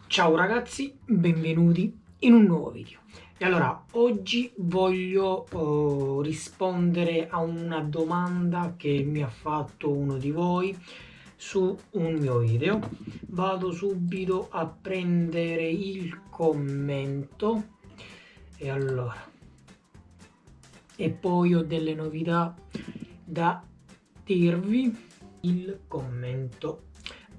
Ciao ragazzi, benvenuti in un nuovo video. E allora, oggi voglio rispondere a una domanda che mi ha fatto uno di voi su un mio video. Vado subito a prendere il commento e poi ho delle novità da dirvi. Il commento.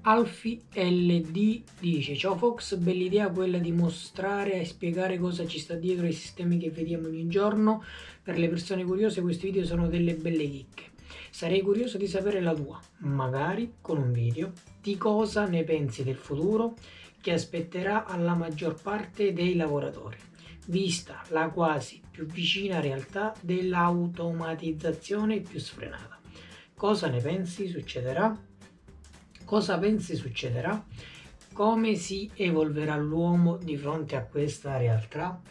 Alfie LD dice: ciao Fox, bella idea quella di mostrare e spiegare cosa ci sta dietro ai sistemi che vediamo ogni giorno. Per le persone curiose questi video sono delle belle chicche. Sarei curioso di sapere la tua, magari con un video, di cosa ne pensi del futuro che aspetterà alla maggior parte dei lavoratori, vista la quasi più vicina realtà dell'automatizzazione più sfrenata. Cosa ne pensi succederà? Cosa pensi succederà? Come si evolverà l'uomo di fronte a questa realtà?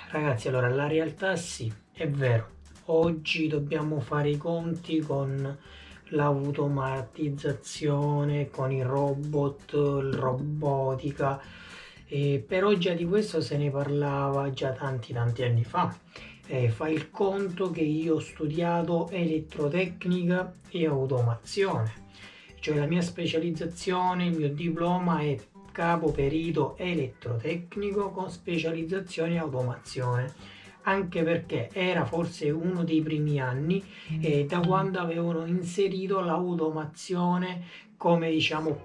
Ragazzi, allora la realtà sì, è vero. Oggi dobbiamo fare i conti con l'automatizzazione, con i robot, la robotica, però già di questo se ne parlava già tanti anni fa. Fai il conto che io ho studiato elettrotecnica e automazione, cioè la mia specializzazione, il mio diploma è capo perito elettrotecnico con specializzazione in automazione, anche perché era forse uno dei primi anni da quando avevano inserito l'automazione come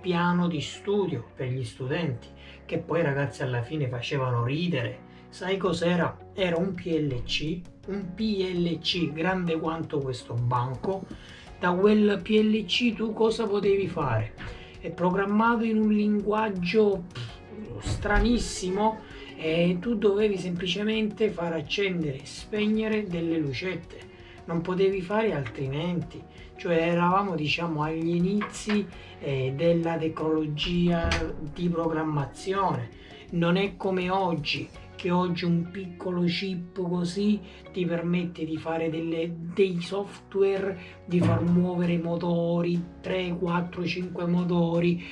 piano di studio per gli studenti, che poi ragazzi alla fine facevano ridere. Sai cos'era? Era un PLC grande quanto questo banco. Da quel PLC tu cosa potevi fare? È programmato in un linguaggio stranissimo e tu dovevi semplicemente far accendere e spegnere delle lucette, non potevi fare altrimenti. Cioè eravamo agli inizi della tecnologia di programmazione. Non è come oggi, che oggi un piccolo chip così ti permette di fare dei software, di far muovere motori, 3, 4, 5 motori,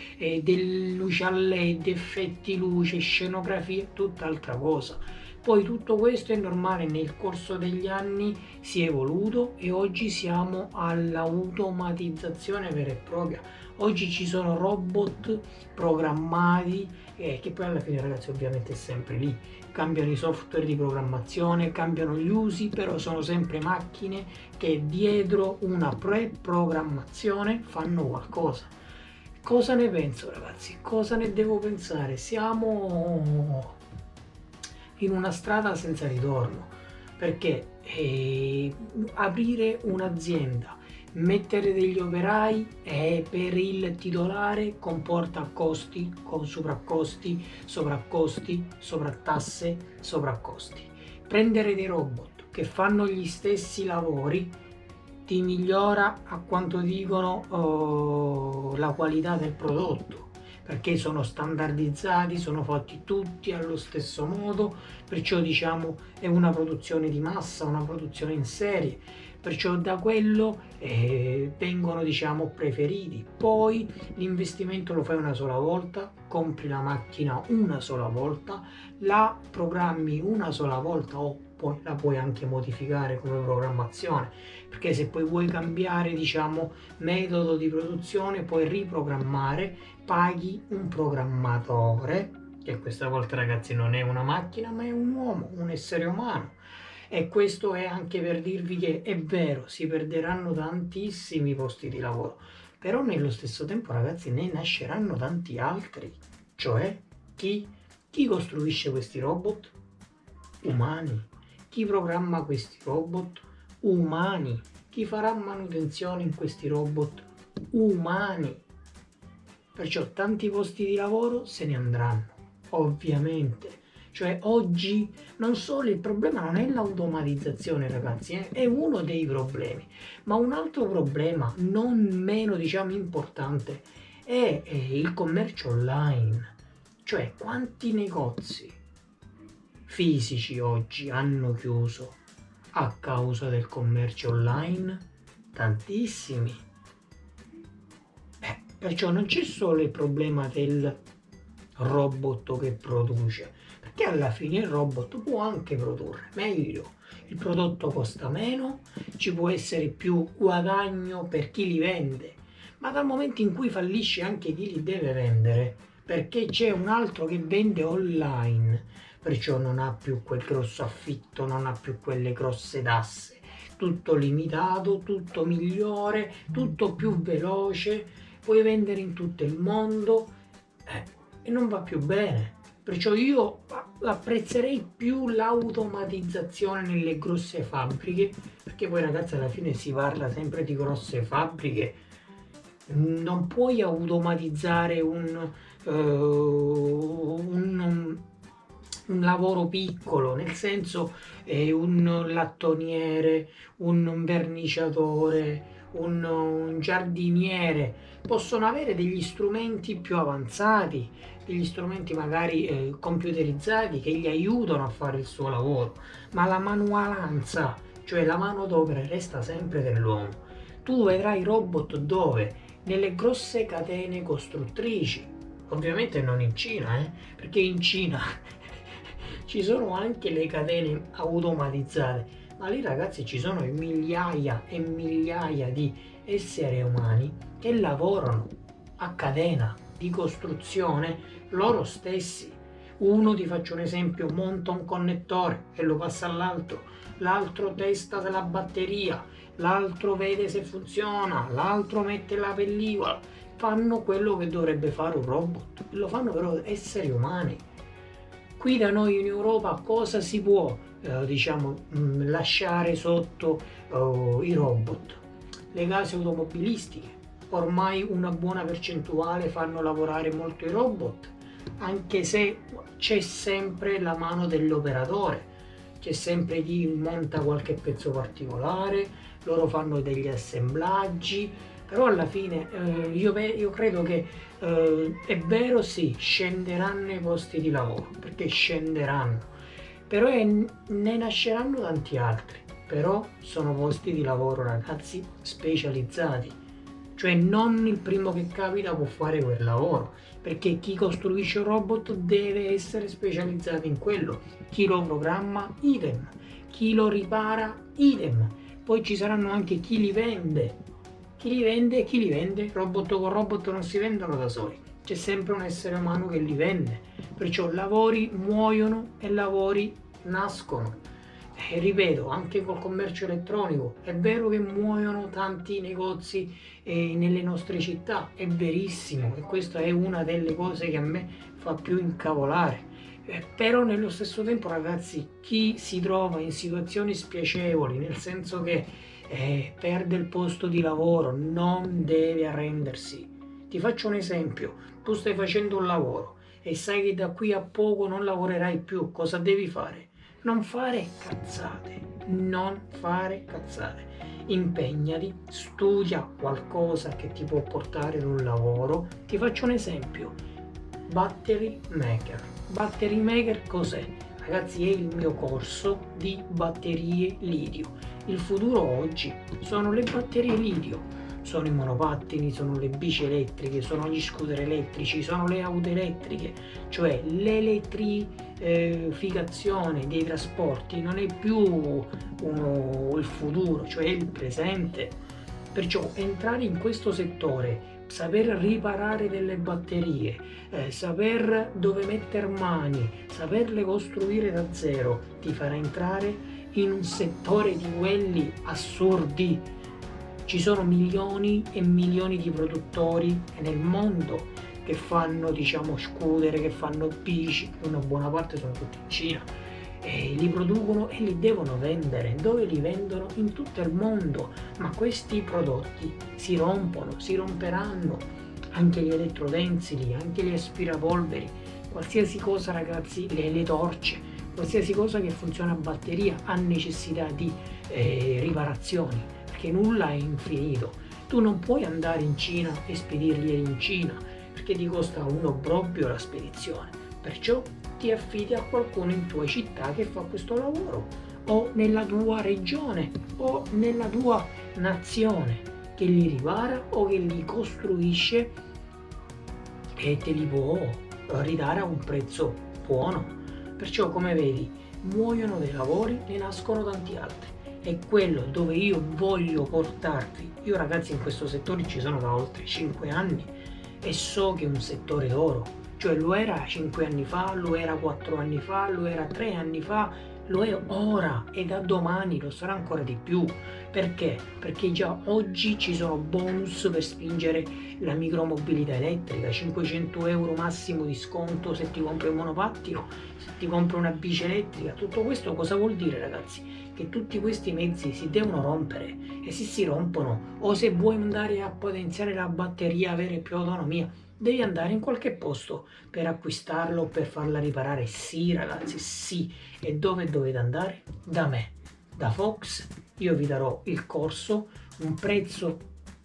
luci a LED, effetti luce, scenografie, tutt'altra cosa. Poi tutto questo è normale, nel corso degli anni si è evoluto e oggi siamo all'automatizzazione vera e propria. Oggi ci sono robot programmati che poi alla fine ragazzi ovviamente è sempre lì, cambiano i software di programmazione, cambiano gli usi, però sono sempre macchine che dietro una pre-programmazione fanno qualcosa. Cosa ne penso ragazzi? Cosa ne devo pensare? Siamo in una strada senza ritorno, perché aprire un'azienda, mettere degli operai per il titolare comporta costi, con sovraccosti, sovrattasse, sovraccosti. Prendere dei robot che fanno gli stessi lavori ti migliora, a quanto dicono, la qualità del prodotto, perché sono standardizzati, sono fatti tutti allo stesso modo, perciò è una produzione di massa, una produzione in serie, perciò da quello vengono preferiti. Poi l'investimento lo fai una sola volta, compri la macchina una sola volta, la programmi una sola volta o poi la puoi anche modificare come programmazione, perché se poi vuoi cambiare metodo di produzione puoi riprogrammare, paghi un programmatore, che questa volta ragazzi non è una macchina ma è un uomo, un essere umano. E questo è anche per dirvi che è vero, si perderanno tantissimi posti di lavoro, però nello stesso tempo ragazzi ne nasceranno tanti altri. Cioè chi costruisce questi robot? Umani. Chi programma questi robot? Umani. Chi farà manutenzione in questi robot? Umani. Perciò tanti posti di lavoro se ne andranno, ovviamente. Cioè oggi non solo il problema non è l'automatizzazione ragazzi, è uno dei problemi, ma un altro problema non meno importante è il commercio online. Cioè quanti negozi fisici oggi hanno chiuso a causa del commercio online? Tantissimi. Perciò non c'è solo il problema del robot che produce, perché alla fine il robot può anche produrre meglio, il prodotto costa meno, ci può essere più guadagno per chi li vende, ma dal momento in cui fallisce anche chi li deve vendere, perché c'è un altro che vende online, perciò non ha più quel grosso affitto, non ha più quelle grosse tasse, tutto limitato, tutto migliore, tutto più veloce, puoi vendere in tutto il mondo e non va più bene. Perciò io apprezzerei più l'automatizzazione nelle grosse fabbriche, perché poi ragazzi alla fine si parla sempre di grosse fabbriche, non puoi automatizzare un lavoro piccolo, nel senso un lattoniere, un verniciatore, un giardiniere, possono avere degli strumenti più avanzati, degli strumenti magari computerizzati che gli aiutano a fare il suo lavoro, ma la manualanza, cioè la manodopera resta sempre dell'uomo. Tu vedrai robot dove? Nelle grosse catene costruttrici, ovviamente non in Cina, perché in Cina ci sono anche le catene automatizzate, ma lì ragazzi ci sono migliaia e migliaia di esseri umani che lavorano a catena di costruzione loro stessi. Uno, ti faccio un esempio, monta un connettore e lo passa all'altro, l'altro testa la batteria, l'altro vede se funziona, l'altro mette la pellicola. Fanno quello che dovrebbe fare un robot, lo fanno però esseri umani. Qui da noi in Europa cosa si può lasciare sotto i robot? Le case automobilistiche, ormai una buona percentuale fanno lavorare molto i robot, anche se c'è sempre la mano dell'operatore, c'è sempre chi monta qualche pezzo particolare, loro fanno degli assemblaggi, però alla fine io credo che è vero, sì, scenderanno i posti di lavoro, perché scenderanno, però ne nasceranno tanti altri, però sono posti di lavoro ragazzi specializzati, cioè non il primo che capita può fare quel lavoro, perché chi costruisce un robot deve essere specializzato in quello, chi lo programma idem, chi lo ripara idem, poi ci saranno anche chi li vende e chi li vende. Robot con robot non si vendono da soli, c'è sempre un essere umano che li vende, perciò lavori muoiono e lavori nascono. E ripeto, anche col commercio elettronico è vero che muoiono tanti negozi nelle nostre città, è verissimo, e questa è una delle cose che a me fa più incavolare. Però nello stesso tempo ragazzi, chi si trova in situazioni spiacevoli, nel senso che perde il posto di lavoro, non deve arrendersi. Ti faccio un esempio: tu stai facendo un lavoro e sai che da qui a poco non lavorerai più, cosa devi fare? Non fare cazzate, impegnati, studia qualcosa che ti può portare in un lavoro. Ti faccio un esempio: Battery Maker cos'è? Ragazzi, è il mio corso di batterie lidio. Il futuro oggi sono le batterie lidio, sono i monopattini, sono le bici elettriche, sono gli scooter elettrici, sono le auto elettriche, cioè l'elettrificazione dei trasporti non è più il futuro, cioè il presente. Perciò entrare in questo settore, saper riparare delle batterie, saper dove mettere mani, saperle costruire da zero, ti farà entrare in un settore di quelli assurdi. Ci sono milioni e milioni di produttori nel mondo che fanno scooter, che fanno bici, una buona parte sono tutti in Cina, e li producono e li devono vendere. Dove li vendono? In tutto il mondo, ma questi prodotti si rompono, si romperanno, anche gli elettroutensili, anche gli aspirapolveri, qualsiasi cosa ragazzi, le torce, qualsiasi cosa che funziona a batteria ha necessità di riparazioni, perché nulla è infinito. Tu non puoi andare in Cina e spedirli in Cina, perché ti costa un obbrobrio la spedizione, perciò ti affidi a qualcuno in tua città che fa questo lavoro, o nella tua regione o nella tua nazione, che li ripara o che li costruisce e te li può ridare a un prezzo buono. Perciò, come vedi, muoiono dei lavori, ne nascono tanti altri. È quello dove io voglio portarvi. Io, ragazzi, in questo settore ci sono da oltre 5 anni e so che è un settore d'oro. Cioè lo era 5 anni fa, lo era 4 anni fa, lo era 3 anni fa, lo è ora e da domani lo sarà ancora di più. Perché? Perché già oggi ci sono bonus per spingere la micromobilità elettrica, 500 euro massimo di sconto se ti compri un monopattino, se ti compri una bici elettrica. Tutto questo cosa vuol dire, ragazzi? Che tutti questi mezzi si devono rompere, e se si rompono, o se vuoi andare a potenziare la batteria, avere più autonomia, devi andare in qualche posto per acquistarlo, per farla riparare. Sì, ragazzi, sì. E dove dovete andare? Da me, da Fox. Io vi darò il corso, un prezzo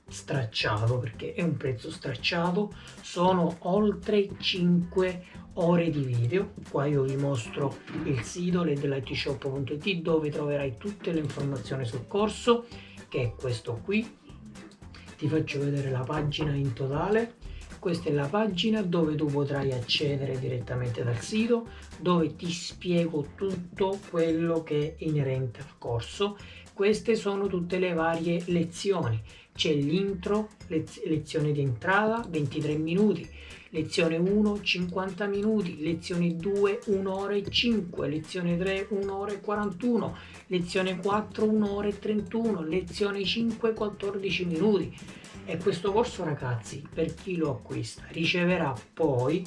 stracciato, perché è un prezzo stracciato, sono oltre 5 ore di video. Qua io vi mostro il sito ledlightshop.it, dove troverai tutte le informazioni sul corso, che è questo qui. Ti faccio vedere la pagina in totale. Questa è la pagina dove tu potrai accedere direttamente dal sito, dove ti spiego tutto quello che è inerente al corso. Queste sono tutte le varie lezioni. C'è l'intro, lezione di entrata, 23 minuti, lezione 1, 50 minuti, lezione 2, 1 ora e 5, lezione 3, 1 ora e 41, lezione 4, 1 ora e 31, lezione 5, 14 minuti. E questo corso, ragazzi, per chi lo acquista, riceverà poi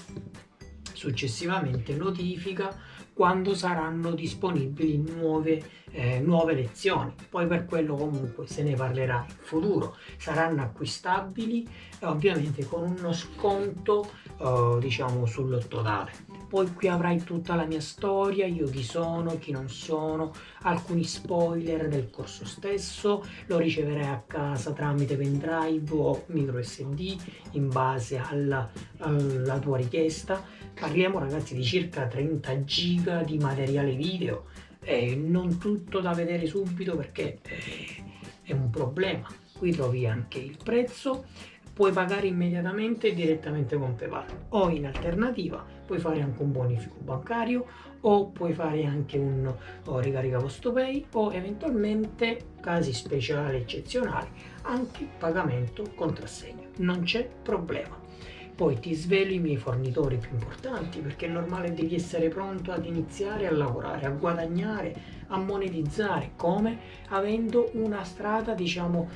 successivamente notifica quando saranno disponibili nuove lezioni. Poi per quello comunque se ne parlerà in futuro, saranno acquistabili ovviamente con uno sconto diciamo sul totale. Poi qui avrai tutta la mia storia, io chi sono, chi non sono, alcuni spoiler del corso stesso, lo riceverai a casa tramite pendrive o micro SD in base alla tua richiesta. Parliamo, ragazzi, di circa 30 giga di materiale video, non tutto da vedere subito perché è un problema. Qui trovi anche il prezzo, puoi pagare immediatamente direttamente con PayPal, o in alternativa puoi fare anche un bonifico bancario, o puoi fare anche un ricarica PostoPay, o eventualmente, casi speciali eccezionali, anche pagamento contrassegno. Non c'è problema. Poi ti svelo i miei fornitori più importanti, perché è normale, devi essere pronto ad iniziare a lavorare, a guadagnare, a monetizzare. Come? Avendo una strada, diciamo,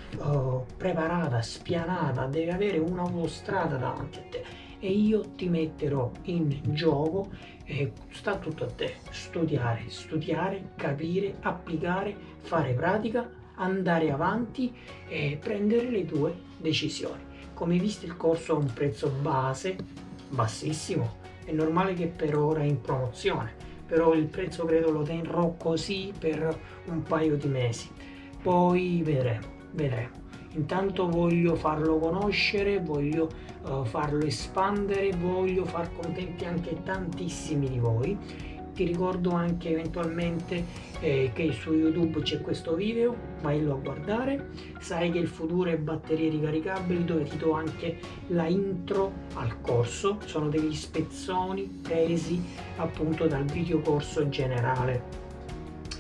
preparata, spianata, devi avere un'autostrada davanti a te e io ti metterò in gioco. Sta tutto a te: studiare, capire, applicare, fare pratica, andare avanti e prendere le tue decisioni. Come visto, il corso ha un prezzo base bassissimo, è normale che per ora è in promozione, però il prezzo credo lo terrò così per un paio di mesi, poi vedremo. Intanto voglio farlo conoscere, voglio farlo espandere, voglio far contenti anche tantissimi di voi. Ti ricordo anche eventualmente che su YouTube c'è questo video, vailo a guardare. Sai che il futuro è batterie ricaricabili, dove ti do anche la intro al corso, sono degli spezzoni presi appunto dal video corso generale.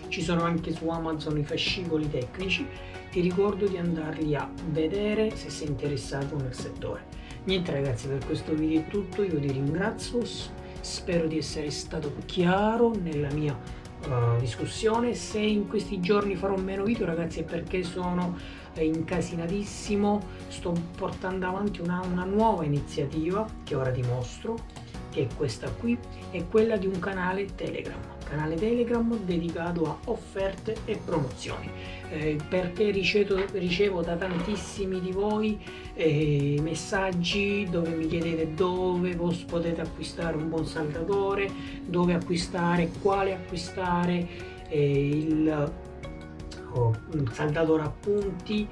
Ci sono anche su Amazon i fascicoli tecnici, ti ricordo di andarli a vedere se sei interessato nel settore. Niente, ragazzi, per questo video è tutto, io ti ringrazio. Spero di essere stato chiaro nella mia discussione. Se in questi giorni farò meno video, ragazzi, è perché sono incasinatissimo. Sto portando avanti una nuova iniziativa che ora ti mostro, che è questa qui, è quella di un canale Telegram dedicato a offerte e promozioni, perché ricevo da tantissimi di voi messaggi dove mi chiedete dove potete acquistare un buon saldatore, dove acquistare, quale acquistare, il saldatore a punti.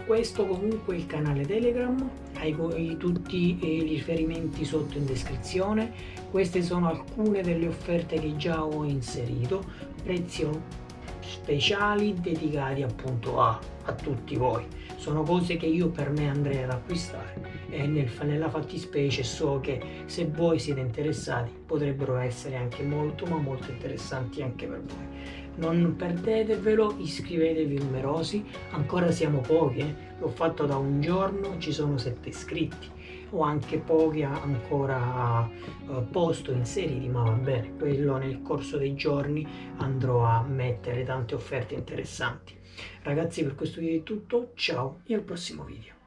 Questo comunque è il canale Telegram, hai tutti i riferimenti sotto in descrizione. Queste sono alcune delle offerte che già ho inserito, prezzi speciali dedicati appunto a tutti voi. Sono cose che io per me andrei ad acquistare e nella fattispecie so che se voi siete interessati potrebbero essere anche molto ma molto interessanti anche per voi. Non perdetevelo, iscrivetevi numerosi, ancora siamo pochi, l'ho fatto da un giorno, ci sono 7 iscritti, ho anche pochi ancora posto inseriti, ma va bene, quello nel corso dei giorni andrò a mettere tante offerte interessanti. Ragazzi, per questo video è tutto, ciao e al prossimo video.